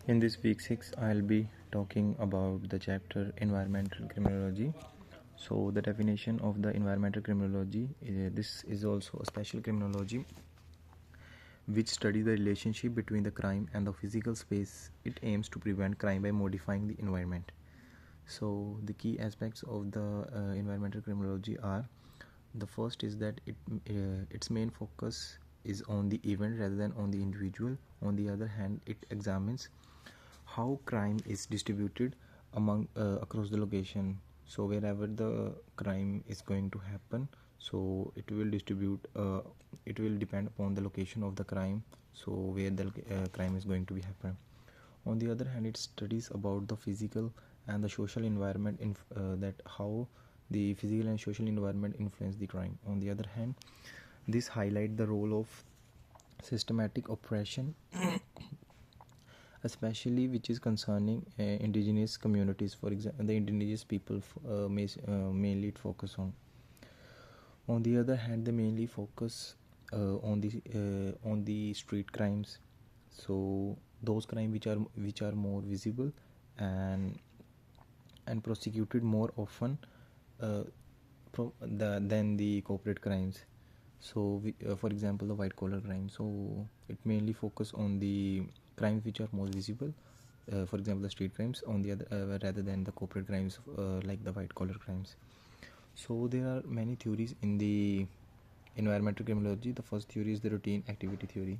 In this week 6, I'll be talking about the chapter Environmental Criminology. So, the definition of the environmental criminology, this is also a special criminology which studies the relationship between the crime and the physical space. It aims to prevent crime by modifying the environment. So, the key aspects of the environmental criminology are: the first is that its main focus is on the event rather than on the individual. On the other hand, it examines how crime is distributed among across the location. So wherever the crime is going to happen, so it will depend upon the location of the crime, so where the crime is going to be happen. On the other hand, it studies about the physical and the social environment that how the physical and social environment influence the crime. On the other hand, this highlight the role of systematic oppression, especially which is concerning indigenous communities. For example, the indigenous people mainly focus on. On the other hand, they mainly focus on the street crimes. So those crimes which are more visible and prosecuted more often than the corporate crimes. So for example, the white collar crime, so it mainly focus on the crimes which are more visible, for example the street crimes, on the other rather than the corporate crimes like the white collar crimes. So there are many theories in the environmental criminology. The first theory is the routine activity theory.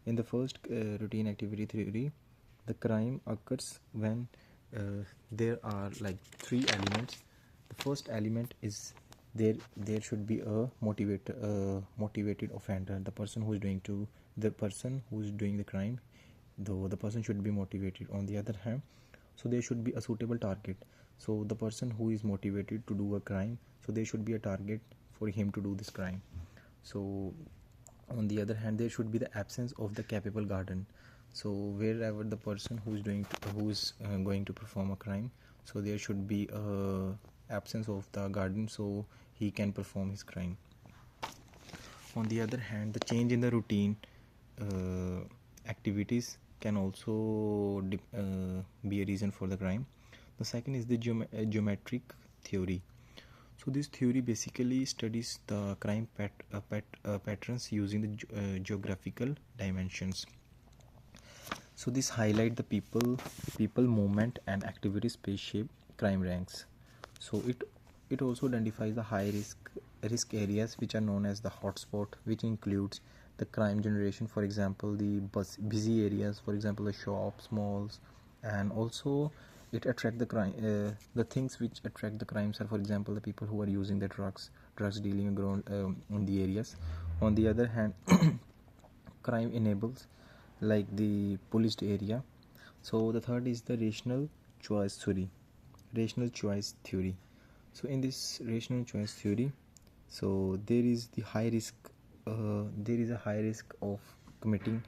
In the first routine activity theory, the crime occurs when there are like three elements. The first element is there should be a motivated offender. The person who is doing the crime, though the person should be motivated. On the other hand, so there should be a suitable target. So the person who is motivated to do a crime, so there should be a target for him to do this crime. So on the other hand, there should be the absence of the capable guardian. So wherever the person who is going to perform a crime, so there should be a absence of the guardian, so he can perform his crime. On the other hand, the change in the routine activities can also be a reason for the crime. The second is the geometric theory. So this theory basically studies the crime patterns using the geographical dimensions. So this highlight the people movement and activity space shape crime ranks. So it also identifies the high risk areas which are known as the hotspot, which includes the crime generation, for example the busy areas, for example the shops, malls, and also it attract the crime. The things which attract the crimes are, for example, the people who are using the drugs dealing around in the areas. On the other hand, crime enables like the policed area. So the third is the rational choice theory. So in this rational choice theory, so there is a high risk of committing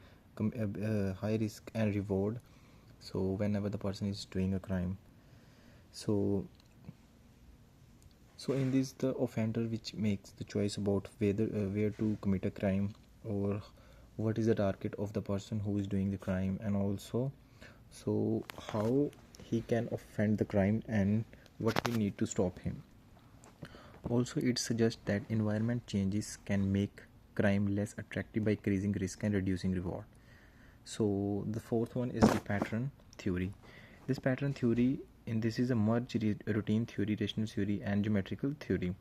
high risk and reward, so whenever the person is doing a crime. So in this, the offender which makes the choice about where to commit a crime, or what is the target of the person who is doing the crime, and also so how he can offend the crime and what we need to stop him. Also, it suggests that environment changes can make crime less attractive by increasing risk and reducing reward. So the fourth one is the pattern theory. This pattern theory, this is a merge routine theory, rational theory, and geometrical theory.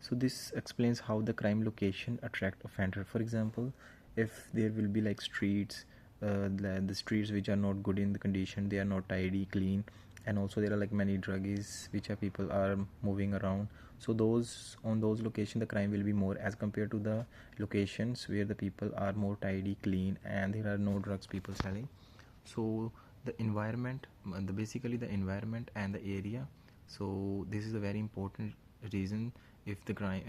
So this explains how the crime location attract offender. For example, if there will be like streets, the streets which are not good in the condition, they are not tidy, clean, and also there are like many druggies which are people are moving around. So those locations the crime will be more as compared to the locations where the people are more tidy, clean, and there are no drugs people selling. So the environment, basically the environment and the area, so this is a very important reason if the crime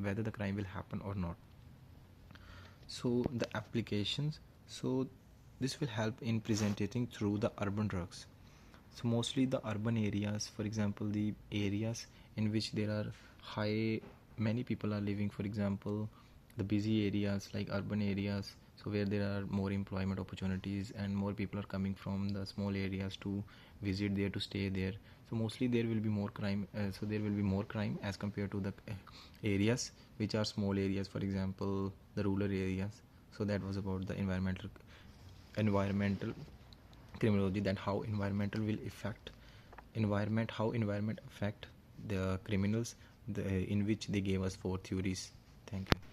whether the crime will happen or not. So the applications, so this will help in presenting through the urban drugs. So mostly the urban areas, for example the areas in which there are many people are living, for example the busy areas like urban areas, so where there are more employment opportunities and more people are coming from the small areas to visit there, to stay there. So mostly there will be more crime, so there will be more crime as compared to the areas which are small areas, for example the rural areas. So that was about the environmental criminology, that how environmental will affect environment, how environment affect the criminals, in which they gave us 4 theories. Thank you.